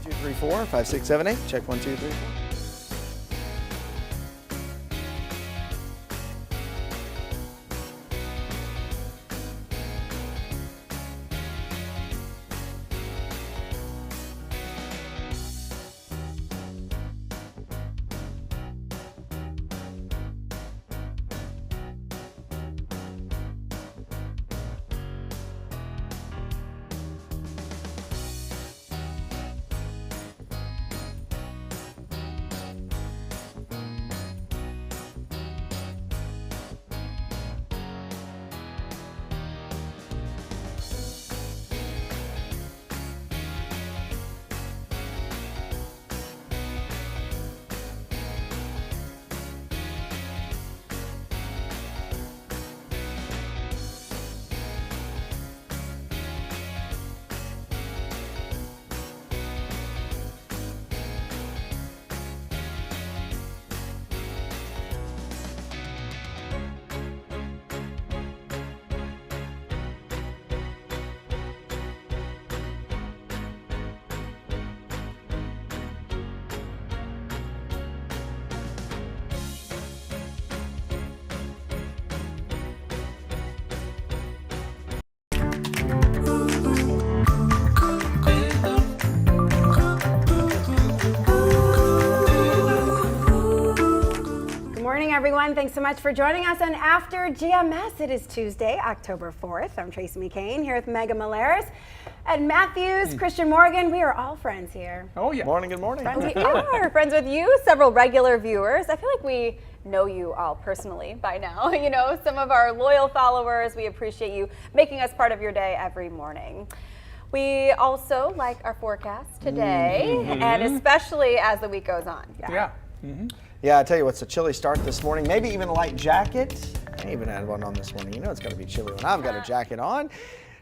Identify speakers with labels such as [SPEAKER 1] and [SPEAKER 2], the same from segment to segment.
[SPEAKER 1] 234-5678. Check 1, 2, 3, 4.
[SPEAKER 2] Everyone, thanks so much for joining us on After GMS. It is Tuesday, October 4th. I'm Tracy McCain here with Megan Malaris, Ed Matthews, Christian Morgan. We are all friends here.
[SPEAKER 3] Oh yeah.
[SPEAKER 1] Morning, good morning.
[SPEAKER 4] We are friends with you, several regular viewers. I feel like we know you all personally by now. You know, some of our loyal followers. We appreciate you making us part of your day every morning. We also like our forecast today, and especially as the week goes on.
[SPEAKER 3] Yeah.
[SPEAKER 1] Yeah, I tell you what's a chilly start this morning. Maybe even a light jacket. I even had one on this morning. You know it's going to be chilly when I've got a jacket on.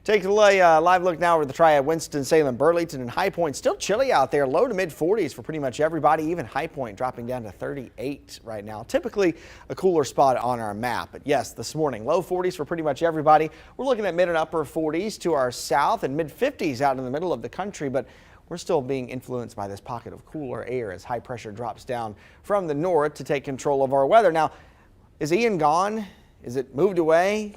[SPEAKER 1] Take a live look now over the Triad, Winston-Salem, Burlington, and High Point. Still chilly out there, low to mid 40s for pretty much everybody. Even High Point dropping down to 38 right now. Typically a cooler spot on our map. But yes, this morning, low 40s for pretty much everybody. We're looking at mid and upper 40s to our south and mid 50s out in the middle of the country. But we're still being influenced by this pocket of cooler air as high pressure drops down from the north to take control of our weather. Now, is Ian gone? Is it moved away?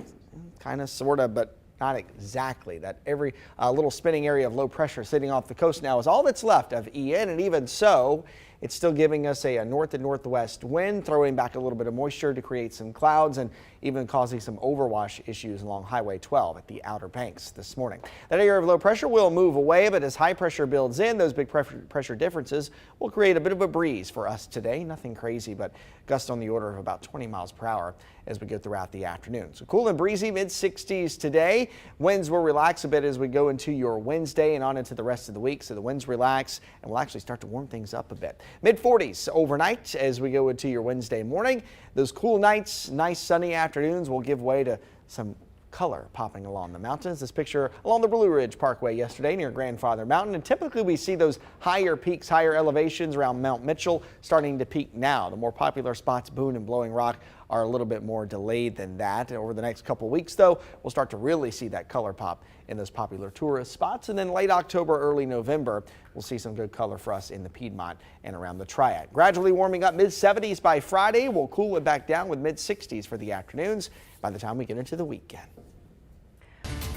[SPEAKER 1] Kind of, sort of, but not exactly. That every little spinning area of low pressure sitting off the coast now is all that's left of Ian, and even so, it's still giving us a north and northwest wind, throwing back a little bit of moisture to create some clouds and even causing some overwash issues along Highway 12 at the Outer Banks this morning. That area of low pressure will move away, but as high pressure builds in, those big pressure differences will create a bit of a breeze for us today. Nothing crazy, but gusts on the order of about 20 miles per hour as we go throughout the afternoon. So cool and breezy, mid 60s today. Winds will relax a bit as we go into your Wednesday and on into the rest of the week. So the winds relax and we'll actually start to warm things up a bit. Mid 40s overnight as we go into your Wednesday morning. Those cool nights, nice sunny afternoons will give way to some color popping along the mountains. This picture along the Blue Ridge Parkway yesterday near Grandfather Mountain, and typically we see those higher peaks, higher elevations around Mount Mitchell starting to peak now. The more popular spots, Boone and Blowing Rock, are a little bit more delayed than that. Over the next couple weeks though, we'll start to really see that color pop in those popular tourist spots, and then late October, early November, we'll see some good color for us in the Piedmont and around the Triad. Gradually warming up, mid 70s by Friday. We'll cool it back down with mid 60s for the afternoons by the time we get into the weekend.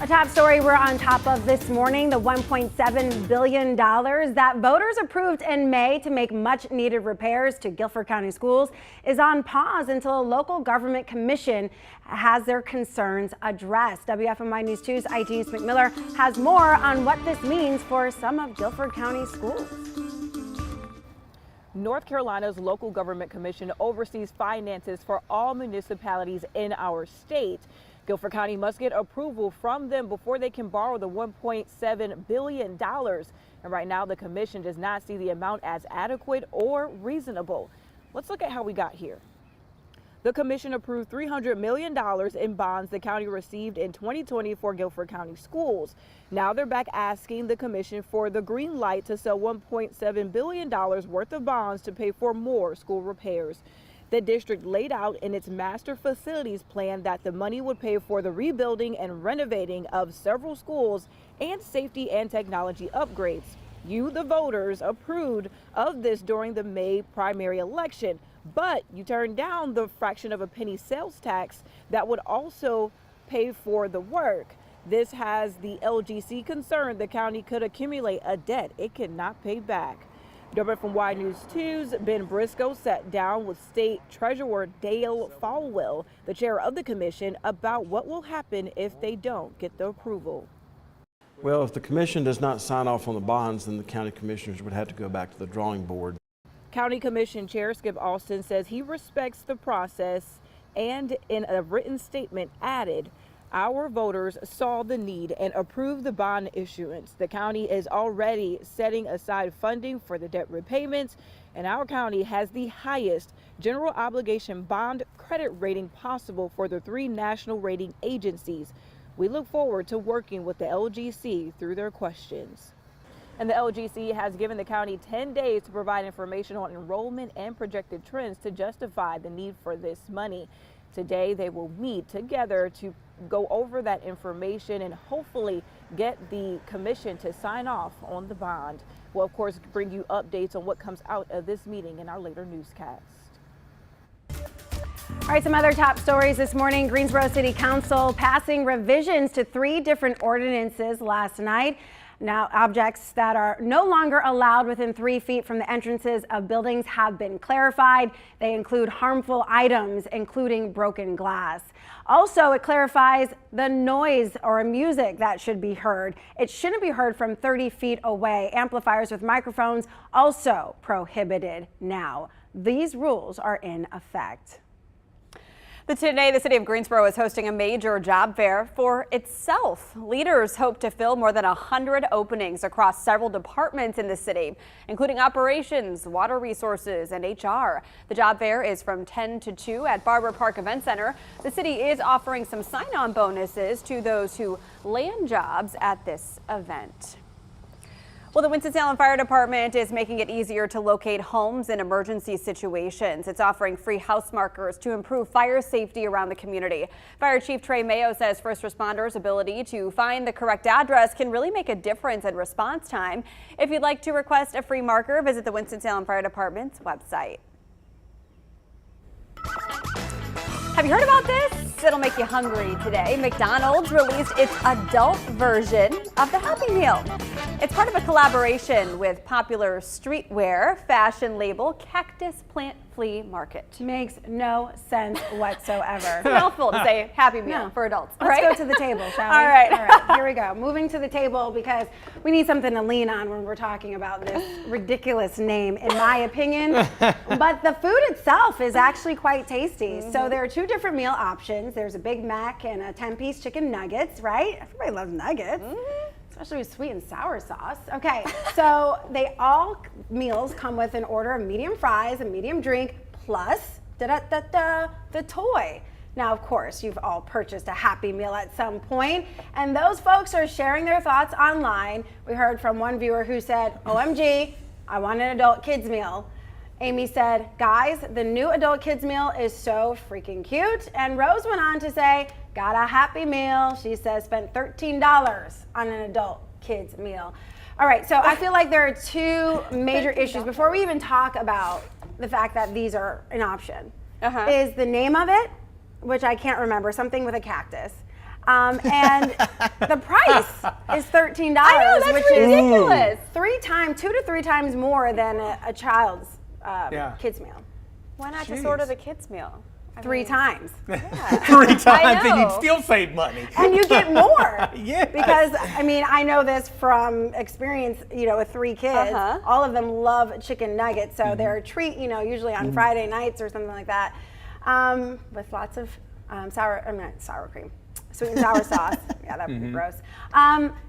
[SPEAKER 2] A top story we're on top of this morning, the $1.7 billion that voters approved in May to make much needed repairs to Guilford County schools is on pause until a local government commission has their concerns addressed. WFMY News 2's IT's McMiller has more on what this means for some of Guilford County schools.
[SPEAKER 5] North Carolina's local government commission oversees finances for all municipalities in our state. Guilford County must get approval from them before they can borrow the $1.7 billion. And right now, the commission does not see the amount as adequate or reasonable. Let's look at how we got here. The commission approved $300 million in bonds the county received in 2020 for Guilford County schools. Now they're back asking the commission for the green light to sell $1.7 billion worth of bonds to pay for more school repairs. The district laid out in its master facilities plan that the money would pay for the rebuilding and renovating of several schools and safety and technology upgrades. You, the voters, approved of this during the May primary election, but you turned down the fraction of a penny sales tax that would also pay for the work. This has the LGC concerned the county could accumulate a debt it cannot pay back. WFMY News 2's Ben Briscoe sat down with State Treasurer Dale Falwell, the chair of the commission, about what will happen if they don't get the approval.
[SPEAKER 3] Well, if the commission does not sign off on the bonds, then the county commissioners would have to go back to the drawing board.
[SPEAKER 5] County Commission Chair Skip Austin says he respects the process and in a written statement added, "Our voters saw the need and approved the bond issuance. The county is already setting aside funding for the debt repayments, and our county has the highest general obligation bond credit rating possible for the 3 national rating agencies. We look forward to working with the LGC through their questions." And the LGC has given the county 10 days to provide information on enrollment and projected trends to justify the need for this money. Today, they will meet together to go over that information and hopefully get the commission to sign off on the bond. We'll, of course, bring you updates on what comes out of this meeting in our later newscast.
[SPEAKER 2] All right, some other top stories this morning. Greensboro City Council passing revisions to 3 different ordinances last night. Now, objects that are no longer allowed within 3 feet from the entrances of buildings have been clarified. They include harmful items, including broken glass. Also, it clarifies the noise or music that should be heard. It shouldn't be heard from 30 feet away. Amplifiers with microphones also prohibited now. These rules are in effect.
[SPEAKER 4] Today, the city of Greensboro is hosting a major job fair for itself. Leaders hope to fill more than 100 openings across several departments in the city, including operations, water resources, and HR. The job fair is from 10 to 2 at Barber Park Event Center. The city is offering some sign-on bonuses to those who land jobs at this event. Well, the Winston-Salem Fire Department is making it easier to locate homes in emergency situations. It's offering free house markers to improve fire safety around the community. Fire Chief Trey Mayo says first responders' ability to find the correct address can really make a difference in response time. If you'd like to request a free marker, visit the Winston-Salem Fire Department's website. Have you heard about this? It'll make you hungry today. McDonald's released its adult version of the Happy Meal. It's part of a collaboration with popular streetwear fashion label Cactus Plant Flea Market.
[SPEAKER 2] Makes no sense whatsoever.
[SPEAKER 4] It's a mouthful to say Happy Meal for adults.
[SPEAKER 2] Let's go to the table, shall we?
[SPEAKER 4] All right.
[SPEAKER 2] All right, here we go. Moving to the table because we need something to lean on when we're talking about this ridiculous name, in my opinion. But the food itself is actually quite tasty. So there are 2 different meal options. There's a Big Mac and a 10-piece chicken nuggets, right? Everybody loves nuggets. Especially with sweet and sour sauce. Okay, so all meals come with an order of medium fries, a medium drink, plus the toy. Now, of course, you've all purchased a Happy Meal at some point, and those folks are sharing their thoughts online. We heard from one viewer who said, "OMG, I want an adult kids meal." Amy said, "Guys, the new adult kids meal is so freaking cute." And Rose went on to say, "Got a Happy Meal." She says, "Spent $13 on an adult kids meal." All right, so I feel like there are 2 major issues before we even talk about the fact that these are an option. Is the name of it, which I can't remember, something with a cactus. And the price is $13,
[SPEAKER 4] I know, that's
[SPEAKER 2] which
[SPEAKER 4] ridiculous.
[SPEAKER 2] is 2 to 3 times more than a child's kids meal.
[SPEAKER 4] Why not just order the kids meal?
[SPEAKER 2] 3 times.
[SPEAKER 6] 3 times and you'd still save money.
[SPEAKER 2] And you get more.
[SPEAKER 6] Yes.
[SPEAKER 2] Because, I mean, I know this from experience, with 3 kids. All of them love chicken nuggets. So they're a treat, usually on Friday nights or something like that, with lots of sour cream, sweet and sour sauce. Yeah, that would be gross.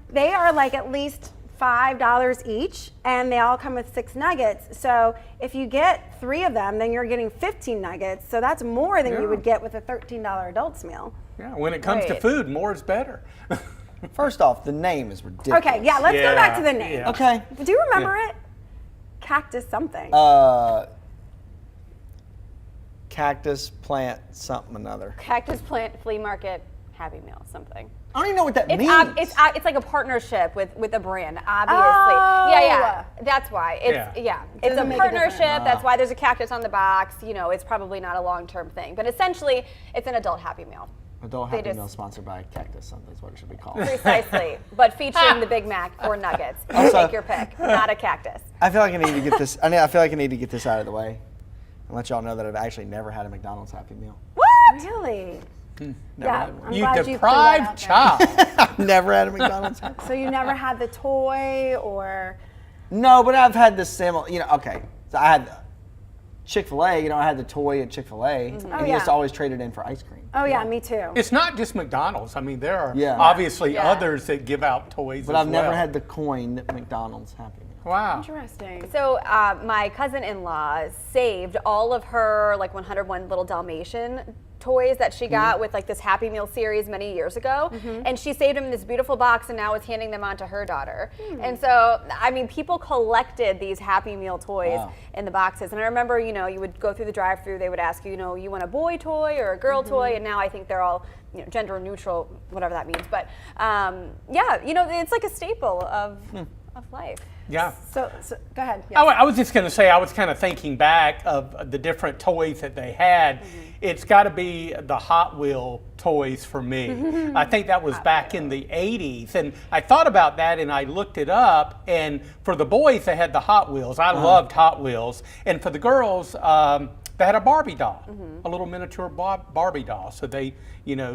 [SPEAKER 2] They are like at least $5 each, and they all come with 6 nuggets. So if you get 3 of them, then you're getting 15 nuggets. So that's more than you would get with a $13 adult's meal.
[SPEAKER 6] Yeah, when it comes to food, more is better.
[SPEAKER 1] First off, the name is ridiculous.
[SPEAKER 2] Okay, yeah, let's go back to the name.
[SPEAKER 6] Yeah.
[SPEAKER 1] Okay.
[SPEAKER 2] Do you remember it? Cactus something.
[SPEAKER 1] Cactus plant something another.
[SPEAKER 4] Cactus Plant Flea Market Happy Meal, something.
[SPEAKER 1] I don't even know what that means.
[SPEAKER 4] It's like a partnership with a brand, obviously.
[SPEAKER 2] Oh.
[SPEAKER 4] Yeah. That's why. It's It's a
[SPEAKER 2] Doesn't make a
[SPEAKER 4] partnership.
[SPEAKER 2] difference.
[SPEAKER 4] That's why there's a cactus on the box. You know, it's probably not a long-term thing, but essentially, it's an adult Happy Meal.
[SPEAKER 1] Adult Happy Meal sponsored by Cactus, something is what it should be called.
[SPEAKER 4] Precisely, but featuring the Big Mac or nuggets.
[SPEAKER 1] Also,
[SPEAKER 4] Take your pick. Not a cactus.
[SPEAKER 1] I feel like I need to get this. I feel like I need to get this out of the way and let y'all know that I've actually never had a McDonald's Happy Meal.
[SPEAKER 4] What?
[SPEAKER 2] Really?
[SPEAKER 1] Never
[SPEAKER 2] Yeah,
[SPEAKER 1] had one.
[SPEAKER 2] I'm
[SPEAKER 6] You
[SPEAKER 2] glad you threw that
[SPEAKER 6] deprived
[SPEAKER 2] out there.
[SPEAKER 6] child.
[SPEAKER 1] I've never had a McDonald's Happy Meal.
[SPEAKER 2] So you never had the toy or?
[SPEAKER 1] No, but I've had the similar. Okay. So I had Chick-fil-A. I had the toy at Chick-fil-A, and
[SPEAKER 2] Oh,
[SPEAKER 1] you
[SPEAKER 2] yeah.
[SPEAKER 1] just always traded in for ice cream.
[SPEAKER 2] Oh yeah, me too.
[SPEAKER 6] It's not just McDonald's. I mean, there are
[SPEAKER 1] Yeah.
[SPEAKER 6] obviously
[SPEAKER 4] Yeah.
[SPEAKER 6] others that give out toys
[SPEAKER 1] But
[SPEAKER 6] as
[SPEAKER 1] I've never
[SPEAKER 6] well.
[SPEAKER 1] had the coined McDonald's Happy Meal.
[SPEAKER 6] Wow.
[SPEAKER 2] Interesting.
[SPEAKER 4] So my cousin-in-law saved all of her like 101 little Dalmatian toys that she got with like this Happy Meal series many years ago, and she saved them in this beautiful box and now is handing them on to her daughter. And so, I mean, people collected these Happy Meal toys in the boxes. And I remember, you would go through the drive-through, they would ask you, you want a boy toy or a girl toy, and now I think they're all gender neutral, whatever that means. But yeah, it's like a staple of life.
[SPEAKER 6] Yeah.
[SPEAKER 2] So go ahead. Yes.
[SPEAKER 6] I was just going to say, I was kind of thinking back of the different toys that they had. It's got to be the Hot Wheel toys for me. I think that was back in the 80s. And I thought about that and I looked it up. And for the boys, they had the Hot Wheels. I loved Hot Wheels. And for the girls, they had a Barbie doll, a little miniature Barbie doll. So they,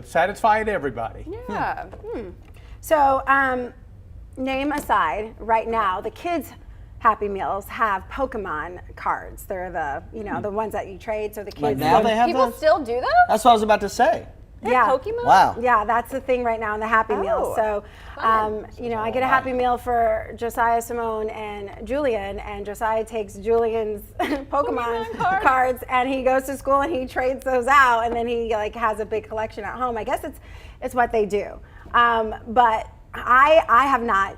[SPEAKER 6] satisfied everybody.
[SPEAKER 4] Yeah.
[SPEAKER 2] So name aside, right now, the kids' Happy Meals have Pokemon cards. They're the, the ones that you trade. So the kids.
[SPEAKER 1] Like now they have
[SPEAKER 4] People
[SPEAKER 1] those?
[SPEAKER 4] still do those?
[SPEAKER 1] That's what I was about to say.
[SPEAKER 2] Yeah.
[SPEAKER 4] Pokemon?
[SPEAKER 1] Wow.
[SPEAKER 2] Yeah, that's the thing right now in the Happy Meal. So, I get a Happy Meal for Josiah, Simone, and Julian, and Josiah takes Julian's Pokemon cards, and he goes to school and he trades those out, and then he has a big collection at home. I guess it's what they do. But I have not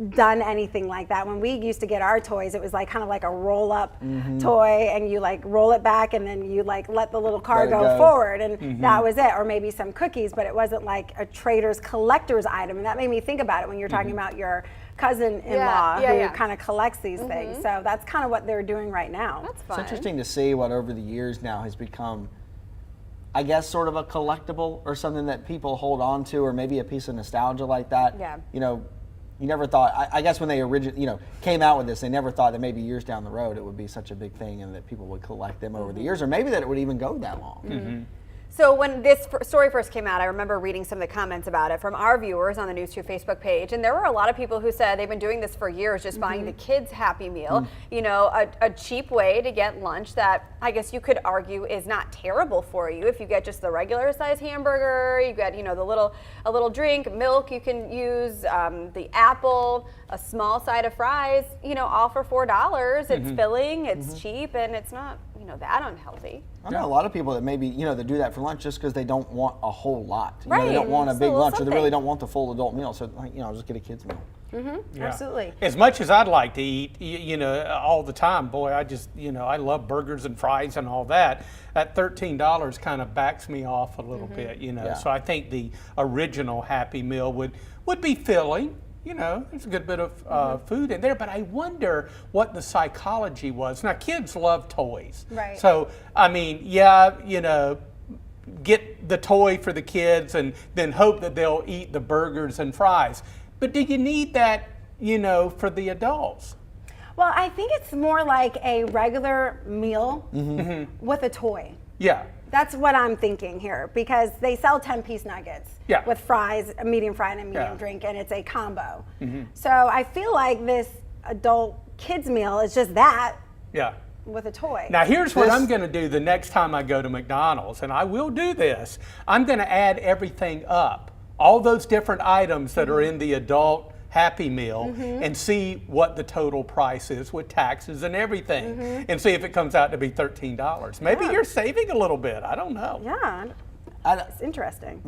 [SPEAKER 2] done anything like that. When we used to get our toys, it was kind of like a roll-up toy, and you roll it back, and then you let the little card go forward, and that was it. Or maybe some cookies, but it wasn't like a trader's collector's item. And that made me think about it when you're talking about your cousin-in-law who kind of collects these things. So that's kind of what they're doing right now.
[SPEAKER 4] That's fun.
[SPEAKER 1] It's interesting to see what over the years now has become, I guess, sort of a collectible or something that people hold on to, or maybe a piece of nostalgia like that.
[SPEAKER 4] Yeah.
[SPEAKER 1] You never thought, I guess when they originally, came out with this, they never thought that maybe years down the road it would be such a big thing and that people would collect them over the years, or maybe that it would even go that long.
[SPEAKER 4] So when this story first came out, I remember reading some of the comments about it from our viewers on the News 2 Facebook page, and there were a lot of people who said they've been doing this for years, just buying the kids' Happy Meal, a cheap way to get lunch that I guess you could argue is not terrible for you if you get just the regular size hamburger, you get a little drink, milk you can use, the apple, a small side of fries, all for $4. It's filling, it's cheap, and it's not that unhealthy.
[SPEAKER 1] I know a lot of people that maybe, that do that for lunch just because they don't want a whole lot.
[SPEAKER 4] Right.
[SPEAKER 1] They don't want a
[SPEAKER 4] Just a
[SPEAKER 1] big
[SPEAKER 4] little
[SPEAKER 1] lunch, or they
[SPEAKER 4] something.
[SPEAKER 1] really don't want the full adult meal. So, just get a kid's meal.
[SPEAKER 6] Yeah.
[SPEAKER 2] Absolutely.
[SPEAKER 6] As much as I'd like to eat, all the time, boy, I just, I love burgers and fries and all that. That $13 kind of backs me off a little bit,
[SPEAKER 1] Yeah.
[SPEAKER 6] So I think the original Happy Meal would be filling. There's a good bit of food in there, but I wonder what the psychology was. Now, kids love toys.
[SPEAKER 2] Right.
[SPEAKER 6] So, I mean, get the toy for the kids and then hope that they'll eat the burgers and fries. But do you need that, for the adults?
[SPEAKER 2] Well, I think it's more like a regular meal with a toy.
[SPEAKER 6] Yeah.
[SPEAKER 2] That's what I'm thinking here, because they sell 10-piece nuggets with fries, a medium fry and a medium drink, and it's a combo. So I feel like this adult kids meal is just that with a toy.
[SPEAKER 6] Now here's what I'm going to do the next time I go to McDonald's, and I will do this. I'm going to add everything up, all those different items that are in the adult Happy Meal, and see what the total price is with taxes and everything, and see if it comes out to be $13. Maybe you're saving a little bit. I don't know.
[SPEAKER 2] Yeah, it's interesting.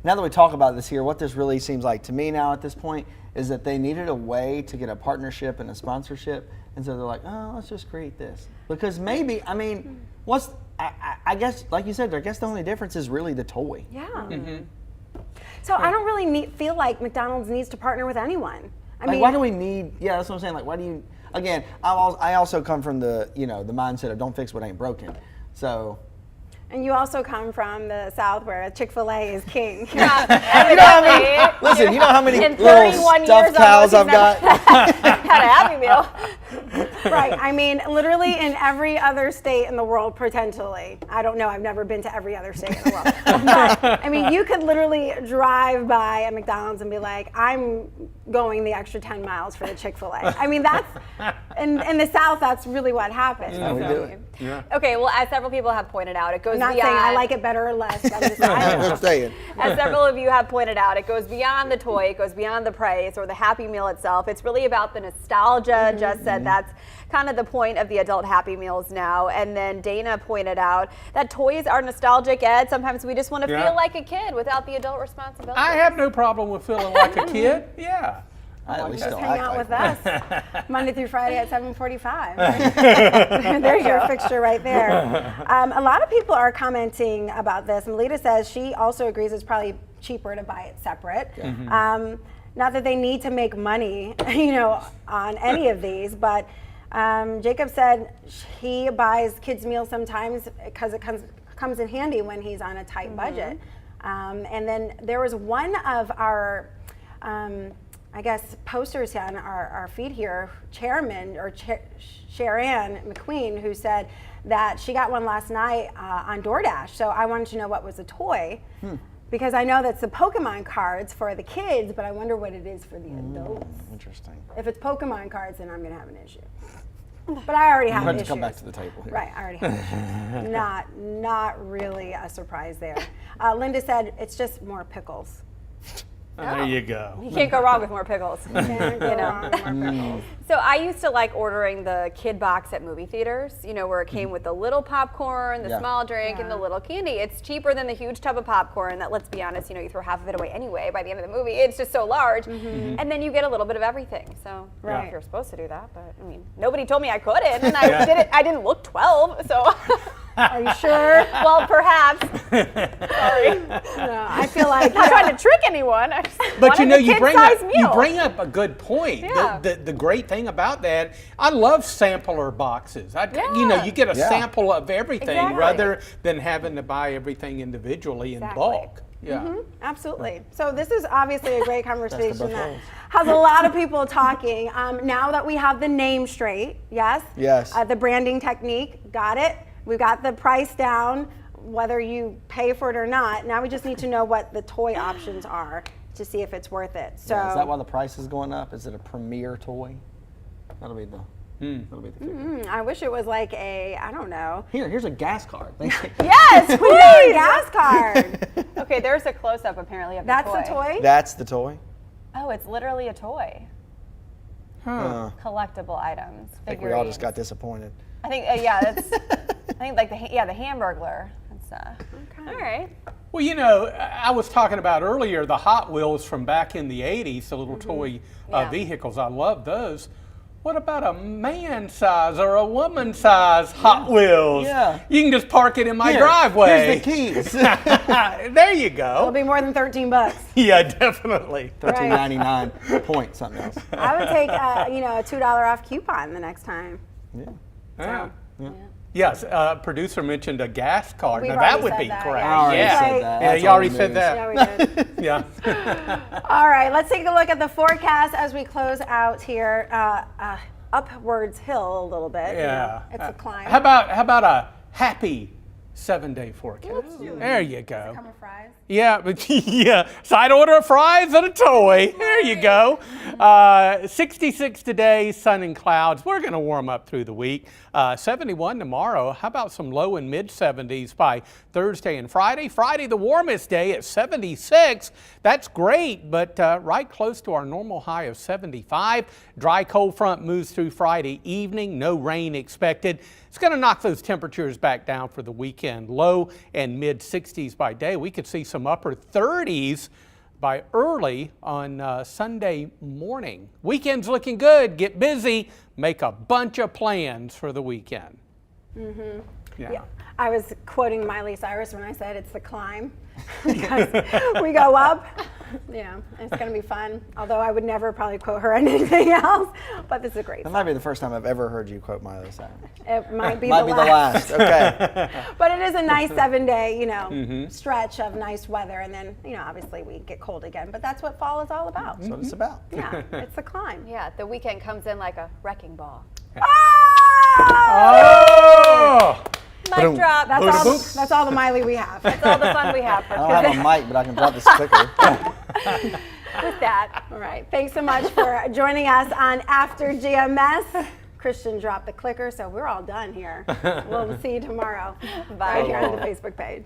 [SPEAKER 1] Now that we talk about this here, what this really seems like to me now at this point is that they needed a way to get a partnership and a sponsorship, and so they're like, oh, let's just create this. Because maybe, I guess, like you said, I guess the only difference is really the toy.
[SPEAKER 2] Yeah. So I don't really feel like McDonald's needs to partner with anyone. I mean,
[SPEAKER 1] why do we need? Yeah, that's what I'm saying. Like, why do you? Again, I also come from the the mindset of don't fix what ain't broken. So.
[SPEAKER 2] And you also come from the South where Chick-fil-A is king.
[SPEAKER 4] Yeah,
[SPEAKER 1] Listen, you know how many
[SPEAKER 4] in
[SPEAKER 1] little
[SPEAKER 4] 31
[SPEAKER 1] stuffed
[SPEAKER 4] years
[SPEAKER 1] cows I've
[SPEAKER 4] almost,
[SPEAKER 1] got?
[SPEAKER 4] had a Happy Meal.
[SPEAKER 2] Right. I mean, literally in every other state in the world, potentially. I don't know. I've never been to every other state in the world. But, I mean, you could literally drive by a McDonald's and be like, I'm going the extra 10 miles for the Chick-fil-A. I mean, that's, in the South, that's really what happens.
[SPEAKER 1] We do it.
[SPEAKER 3] Yeah.
[SPEAKER 4] Okay, well, as several people have pointed out, it goes
[SPEAKER 2] I'm not
[SPEAKER 4] beyond.
[SPEAKER 2] saying I like it better or less. I'm just
[SPEAKER 1] I'm saying.
[SPEAKER 4] As several of you have pointed out, it goes beyond the toy, it goes beyond the price or the Happy Meal itself. It's really about the nostalgia. Just said that's kind of the point of the adult Happy Meals now. And then Dana pointed out that toys are nostalgic, Ed. Sometimes we just want to feel like a kid without the adult responsibility.
[SPEAKER 6] I have no problem with feeling like a kid. Yeah.
[SPEAKER 1] I at least
[SPEAKER 2] just
[SPEAKER 1] don't
[SPEAKER 2] hang
[SPEAKER 1] act
[SPEAKER 2] out
[SPEAKER 1] like
[SPEAKER 2] with
[SPEAKER 1] one.
[SPEAKER 2] us Monday through Friday at 7:45. There's your fixture right there. A lot of people are commenting about this. Melita says she also agrees it's probably cheaper to buy it separate. Not that they need to make money, on any of these, but Jacob said he buys kids' meals sometimes because it comes in handy when he's on a tight budget. And then there was one of our I guess posters on our feed here, chairman or Sharon McQueen, who said that she got one last night on DoorDash. So I wanted to know what was the toy, because I know that's the Pokemon cards for the kids, but I wonder what it is for the adults.
[SPEAKER 1] Interesting.
[SPEAKER 2] If it's Pokemon cards, then I'm going to have an issue. But I already have
[SPEAKER 1] I'm going
[SPEAKER 2] issues.
[SPEAKER 1] to come back to the table here.
[SPEAKER 2] Right, I already have issues. Not really a surprise there. Linda said it's just more pickles.
[SPEAKER 6] There you go.
[SPEAKER 4] You can't go wrong with more pickles.
[SPEAKER 2] Can't go wrong with more pickles.
[SPEAKER 4] So I used to like ordering the kid box at movie theaters, where it came with the little popcorn, the small drink, and the little candy. It's cheaper than the huge tub of popcorn that, let's be honest, you throw half of it away anyway by the end of the movie. It's just so large. And then you get a little bit of everything. So I don't know if you're supposed to do that, but I mean, nobody told me I couldn't, and I didn't look 12, so.
[SPEAKER 2] Are you sure?
[SPEAKER 4] Well, perhaps. Sorry.
[SPEAKER 2] No, I feel like
[SPEAKER 4] I'm not trying to trick anyone. I just
[SPEAKER 6] But
[SPEAKER 4] wanted
[SPEAKER 6] you
[SPEAKER 4] a
[SPEAKER 6] bring
[SPEAKER 4] kid-sized
[SPEAKER 6] up
[SPEAKER 4] meal.
[SPEAKER 6] you bring up a good point.
[SPEAKER 4] Yeah.
[SPEAKER 6] The great thing about that, I love sampler boxes. You get a sample of everything
[SPEAKER 4] Exactly.
[SPEAKER 6] rather than having to buy everything individually in bulk. Yeah.
[SPEAKER 2] Absolutely. So this is obviously a great conversation
[SPEAKER 1] both
[SPEAKER 2] that
[SPEAKER 1] worlds.
[SPEAKER 2] has a lot of people talking. Now that we have the name straight, yes?
[SPEAKER 1] Yes.
[SPEAKER 2] The branding technique, got it. We've got the price down, whether you pay for it or not. Now we just need to know what the toy options are to see if it's worth it. So
[SPEAKER 1] Is that why the price is going up? Is it a premier toy? That'll be the kicker.
[SPEAKER 2] I wish it was like I don't know.
[SPEAKER 1] Here's a gas card.
[SPEAKER 2] Yes, we need a gas card.
[SPEAKER 4] Okay, there's a close-up apparently of the
[SPEAKER 2] That's
[SPEAKER 4] toy.
[SPEAKER 2] the toy?
[SPEAKER 1] That's the toy.
[SPEAKER 4] Oh, it's literally a toy. Collectible items.
[SPEAKER 1] I think we all just got disappointed.
[SPEAKER 4] I think that's. I think like the Hamburglar. That's all right.
[SPEAKER 6] Well, I was talking about earlier the Hot Wheels from back in the 80s, the little toy vehicles. I love those. What about a man size or a woman size Hot Wheels?
[SPEAKER 1] Yeah.
[SPEAKER 6] You can just park it in my driveway.
[SPEAKER 1] Here's the keys.
[SPEAKER 6] There you go.
[SPEAKER 2] It'll be more than $13.
[SPEAKER 6] Yeah, definitely.
[SPEAKER 1] $13.99 point something else.
[SPEAKER 2] I would take a $2 off coupon the next time.
[SPEAKER 1] Yeah.
[SPEAKER 6] Yeah. Yes, producer mentioned a gas card.
[SPEAKER 2] We've
[SPEAKER 6] Now that
[SPEAKER 2] already
[SPEAKER 6] would
[SPEAKER 2] said
[SPEAKER 6] be
[SPEAKER 2] that,
[SPEAKER 6] great.
[SPEAKER 2] yeah.
[SPEAKER 1] I already
[SPEAKER 6] Yeah.
[SPEAKER 1] said that.
[SPEAKER 6] Yeah,
[SPEAKER 1] That's
[SPEAKER 6] you
[SPEAKER 1] all
[SPEAKER 6] already
[SPEAKER 1] the
[SPEAKER 6] said
[SPEAKER 1] news.
[SPEAKER 2] Yeah,
[SPEAKER 6] that.
[SPEAKER 2] we did.
[SPEAKER 6] Yeah.
[SPEAKER 2] All right, let's take a look at the forecast as we close out here. Upwards hill a little bit.
[SPEAKER 6] Yeah.
[SPEAKER 2] It's a climb.
[SPEAKER 6] How about a happy 7-day forecast? There you go.
[SPEAKER 2] Come with fries.
[SPEAKER 6] Yeah, but yeah, side order of fries and a toy. There you go. 66 today, sun and clouds. We're going to warm up through the week. 71 tomorrow. How about some low and mid 70s by Thursday and Friday? Friday, the warmest day at 76. That's great, but right close to our normal high of 75. Dry cold front moves through Friday evening. No rain expected. It's going to knock those temperatures back down for the weekend. Low and mid 60s by day. We could see some upper 30s by early on Sunday morning. Weekend's looking good. Get busy. Make a bunch of plans for the weekend. Yeah.
[SPEAKER 2] I was quoting Miley Cyrus when I said it's the climb because we go up. Yeah, it's going to be fun. Although I would never probably quote her on anything else, but this is a great
[SPEAKER 1] That
[SPEAKER 2] song.
[SPEAKER 1] might be the first time I've ever heard you quote Miley Cyrus.
[SPEAKER 2] It might be,
[SPEAKER 1] Might
[SPEAKER 2] the,
[SPEAKER 1] be
[SPEAKER 2] last.
[SPEAKER 1] the last. Okay.
[SPEAKER 2] But it is a nice 7-day, stretch of nice weather, and then, obviously we get cold again. But that's what fall is all about.
[SPEAKER 1] That's what it's about.
[SPEAKER 2] Yeah, it's the climb.
[SPEAKER 4] Yeah, the weekend comes in like a wrecking ball.
[SPEAKER 6] Oh!
[SPEAKER 4] Mic drop.
[SPEAKER 2] That's all the Miley we have.
[SPEAKER 4] That's all the fun we have for
[SPEAKER 1] I don't have a mic, but I can drop this clicker.
[SPEAKER 4] with that.
[SPEAKER 2] All right. Thanks so much for joining us on After GMS. Christian dropped the clicker, so we're all done here. We'll see you tomorrow.
[SPEAKER 4] Bye.
[SPEAKER 2] Right here on the Facebook page.